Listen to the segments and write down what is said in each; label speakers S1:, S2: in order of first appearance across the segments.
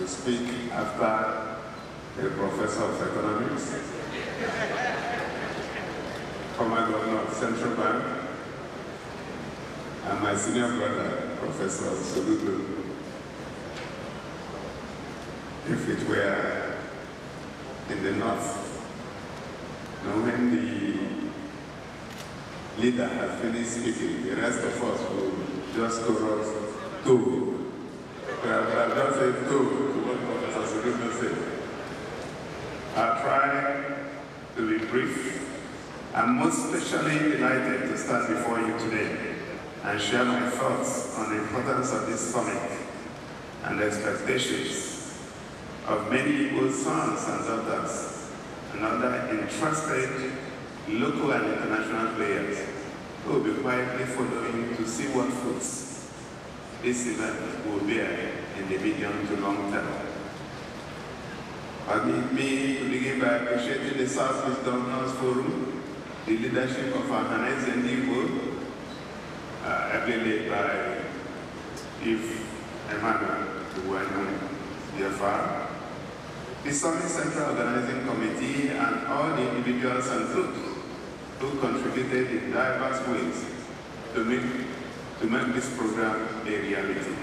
S1: to speak after a professor of economics, former governor of Central Bank, and my senior brother, Professor Soludo. If it were in the north, when the leader has finished speaking, the rest of us will just chorus two. I'll just say two to what Professor Soludo said. I'll try to be brief. I'm most especially delighted to stand before you today and share my thoughts on the importance of this summit and the expectations of many Igbo sons and daughters and other interested local and international players who will be quietly following to see what fruits this event will bear in the medium to long term. Permit me to begin by appreciating the Southeast Governors Forum, the leadership of our Hannes and Igbo, ably led by Chief Emmanuel DFR, the Summit Central Organizing Committee, and all the individuals and groups who contributed in diverse ways to make this program a reality.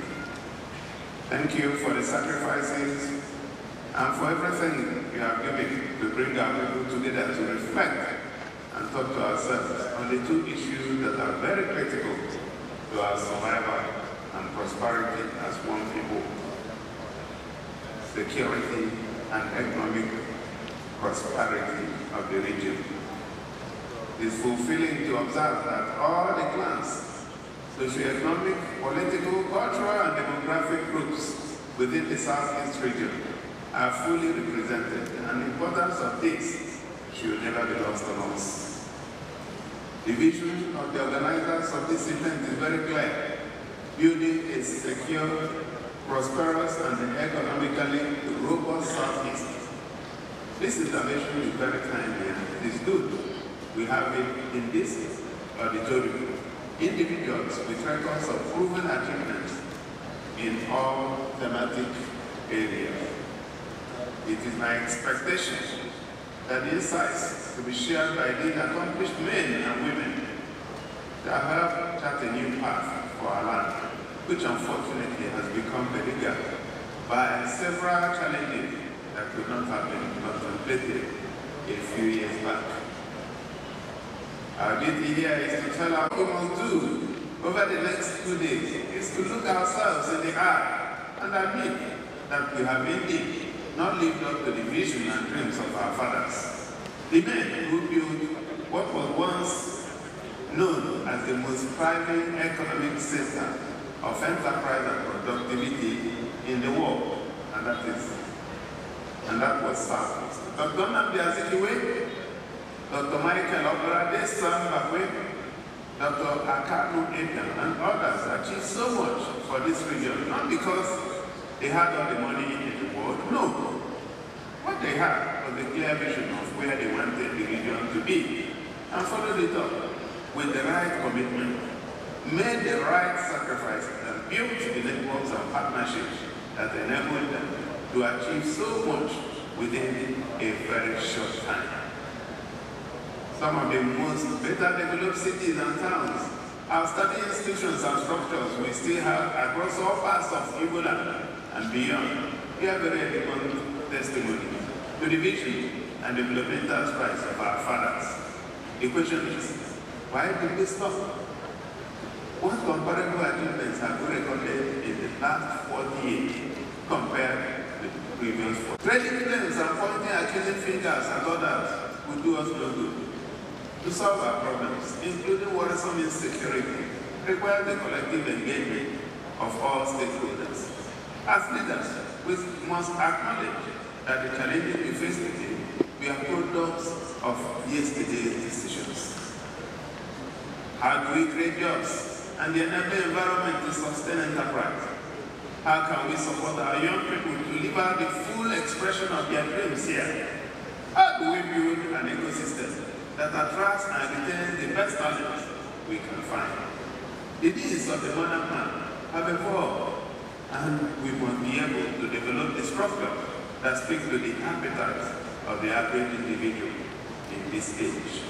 S1: Thank you for the sacrifices and for everything you have given to bring our people together to reflect and talk to ourselves on the two issues that are very critical to our survival and prosperity as one people: security and economic prosperity of the region. It is fulfilling to observe that all the clans, socioeconomic, political, cultural, and demographic groups within the Southeast region are fully represented, and the importance of this should never be lost on us. The vision of the organizers of this event is very clear: building a secure, prosperous, and economically robust Southeast. This intervention is very timely, and it is good we have it in this auditorium. Individuals with records of proven achievements in all thematic areas. It is my expectation that the insights to be shared by these accomplished men and women shall help chart a new path for our land, which unfortunately has become beleaguered by several challenges that could not have been contemplated a few years back. Our duty here is to tell our what we must do over the next 2 days is to look ourselves in the eye and admit that we have indeed not lived up to the vision and dreams of our fathers. The men who built what was once known as the most thriving economic center of enterprise and productivity in the world, and that was Southeast. Dr. Nnamdi Azikiwe, Dr. Michael Owerri, Sam Bakwe, Dr. Akanu Ebian, and others achieved so much for this region, not because they had all the money in the world, no. What they had was a clear vision of where they wanted the region to be, and followed it up with the right commitment, made the right sacrifices, and built the networks and partnerships that enabled them to achieve so much within a very short time. Some of the most better developed cities and towns, outstanding institutions and structures we still have across all parts of Igbo land and beyond. We are very eloquent testimony to the vision and developmental strides of our fathers. The question is, why did we stop? What comparable achievements have we recorded in the last 40 years compared with the previous 40? Trading claims and pointing accusing fingers at others will do us no good. To solve our problems, including worrisome insecurity, require the collective engagement of all stakeholders. As leaders, we must acknowledge that the challenges we face today we are products of yesterday's decisions. How do we create jobs and the enabling environment to sustain enterprise? How can we support our young people to live out the full expression of their dreams here? How do we build an ecosystem that attracts and retains the best talent we can find? The needs of the modern man have evolved, and we must be able to develop the structure that speaks to the appetite of the average individual in this age.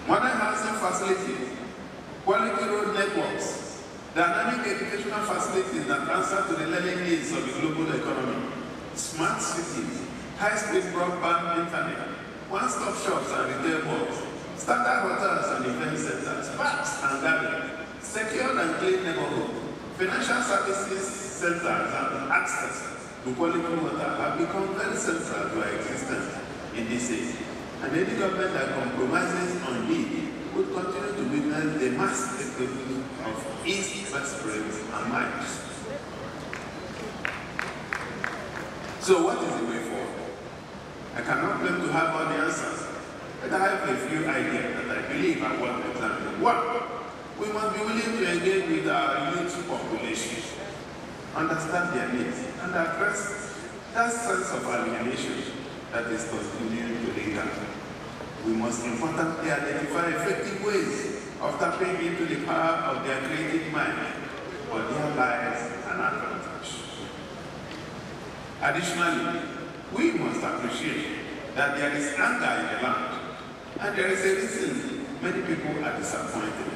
S1: Modern housing facilities, quality road networks, dynamic educational facilities that answer to the learning needs of the global economy, smart cities, high-speed broadband internet, one-stop shops and retail malls, standard hotels and event centers, parks and gardens, secure and clean neighborhoods, financial services centers and access to quality water have become very central to our existence in this age. And any government that compromises on these would continue to witness the mass exodus of East-West brains and minds. So what is the way forward? I cannot claim to have all the answers, but I have a few ideas that I believe are worth examining. One, we must be willing to engage with our youth population, understand their needs, and address that sense of alienation that is continuing to linger. We must importantly identify effective ways of tapping into the power of their creative mind for their lives and advantage. Additionally, we must appreciate that there is anger in the land, and there is a reason many people are disappointed.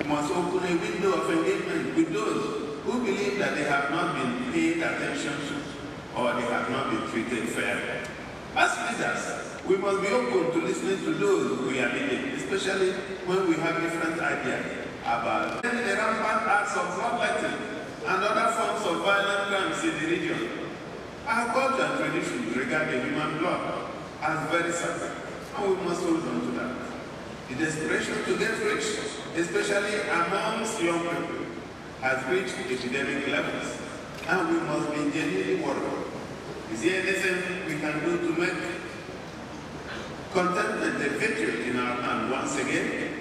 S1: We must open a window of engagement with those who believe that they have not been paid attention to or they have not been treated fairly. As leaders, we must be open to listening to those we are leading, especially when we have different ideas about the rampant acts of bloodletting and other forms of violent crimes in the region. Our culture and traditions regarding human blood are very sacred, and we must hold on to that. The desperation to get rich, especially amongst young people, has reached epidemic levels, and we must be genuinely worried. Is there anything we can do to make contentment a victory in our land once again?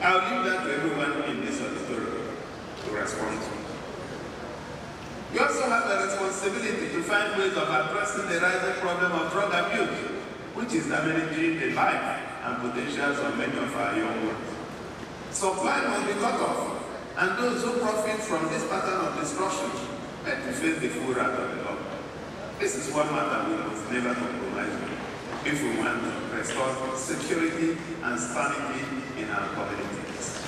S1: I'll leave that to everyone in this auditorium to respond to. We also have the responsibility to find ways of addressing the rising problem of drug abuse, which is damaging the life and potentials of many of our young ones. Supply must be cut off, and those who profit from this pattern of destruction have to face the full wrath of the law. This is one matter we must never compromise with if we want to restore security and sanity in our communities.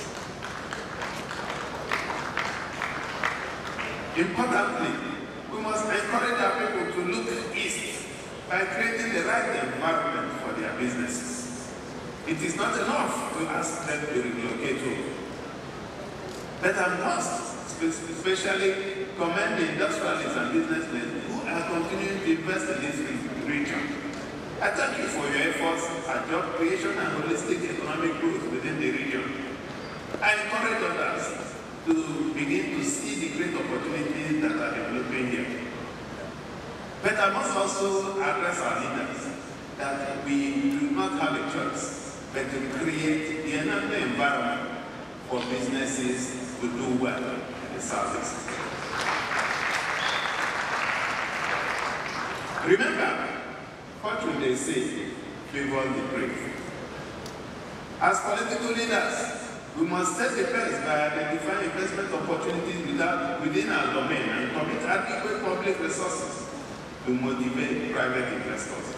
S1: Importantly, we must encourage our people to look east by creating the right environment for their businesses. It is not enough to ask them to relocate home, but I must especially commend the industrialists and businessmen who are continuing to invest in this region. I thank you for your efforts at job creation and holistic economic growth within the region. I encourage others to begin to see the great opportunities that are developing here. But I must also address our leaders that we do not have a choice but to create the enabling environment for businesses to do well in the Southeast. Remember, fortune, they say, favor the brave. As political leaders, we must set the pace by identifying investment opportunities within our domain and commit adequate public resources to motivate private investors.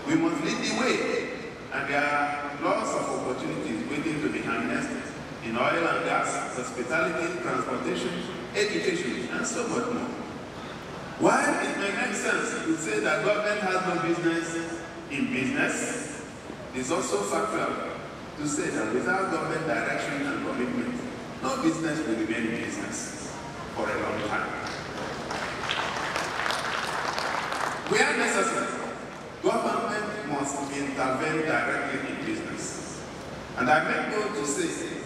S1: We must lead the way, and there are lots of opportunities waiting to be harnessed in oil and gas, hospitality, transportation, education, and so much more. While it may make sense to say that government has no business in business, it is also factual to say that without government direction and commitment, no business will remain business for a long time. Where necessary, government must intervene directly in business. And I may go to say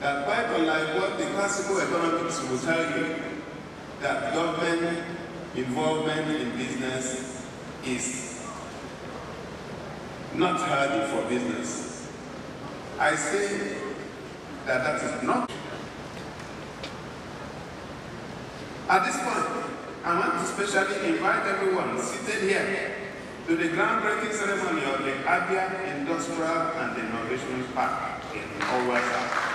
S1: that quite unlike what the classical economics will tell you, that government involvement in business is not healthy for business. I say that that is not. At this point, I want to specially invite everyone seated here to the groundbreaking ceremony of the ABIA Industrial and Innovation Park in Owerri.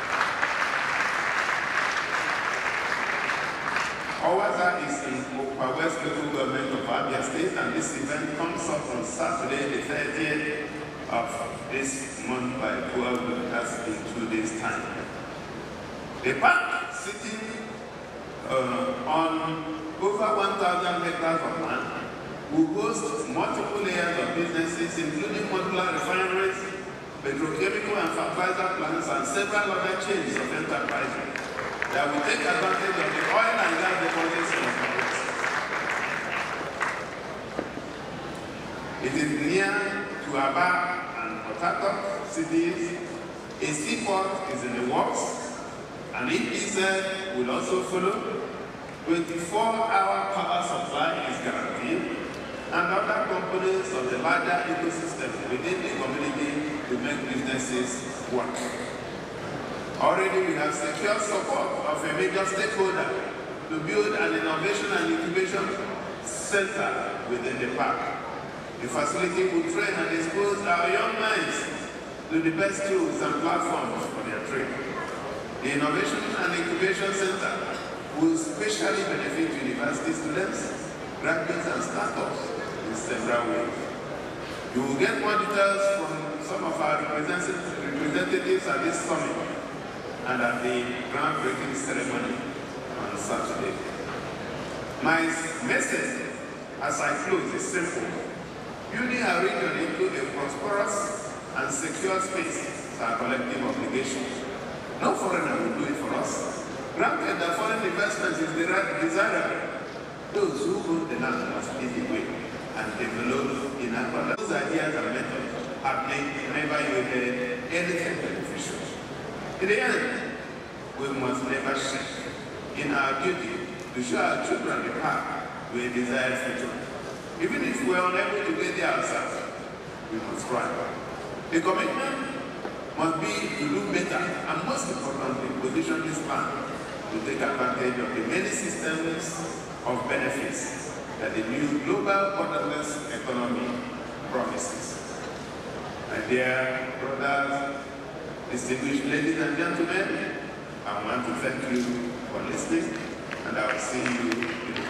S1: Owerri is in Owerri local government of ABIA State, and this event comes up on Saturday, the 30th of this month by 12, that's in 2 days' time. The park, sitting on over 1,000 hectares of land, will host multiple layers of businesses, including modular refineries, petrochemical and fertilizer plants, and several other chains of enterprises that will take advantage of the oil and gas deposits in the place. It is near to Aba and Port Harcourt cities. A seaport is in the works, and EPZ will also follow. 24-hour power supply is guaranteed, and other components of the larger ecosystem within the community to make businesses work. Already we have secured support of a major stakeholder to build an innovation and incubation center within the park. The facility will train and expose our young minds to the best tools and platforms for their trade. The Innovation and Incubation Center will specially benefit university students, graduates, and startups in several ways. You will get more details from some of our representatives at this summit and at the groundbreaking ceremony on Saturday. My message as I close is simple. Building our region into a prosperous and secure space is our collective obligation. No foreigner will do it for us. Granted that foreign investment is desirable, those who own the land must lead the way and develop in abundance. Those ideas and methods have never yielded anything beneficial. In the end, we must never shrink in our duty to show our children the path to a desired future. Even if we are unable to get there ourselves, we must try. The commitment must be to do better, and most importantly, position this land to take advantage of the many systems of benefits that the new global borderless economy promises. My dear brothers, distinguished ladies and gentlemen, I want to thank you for listening, and I will see you in the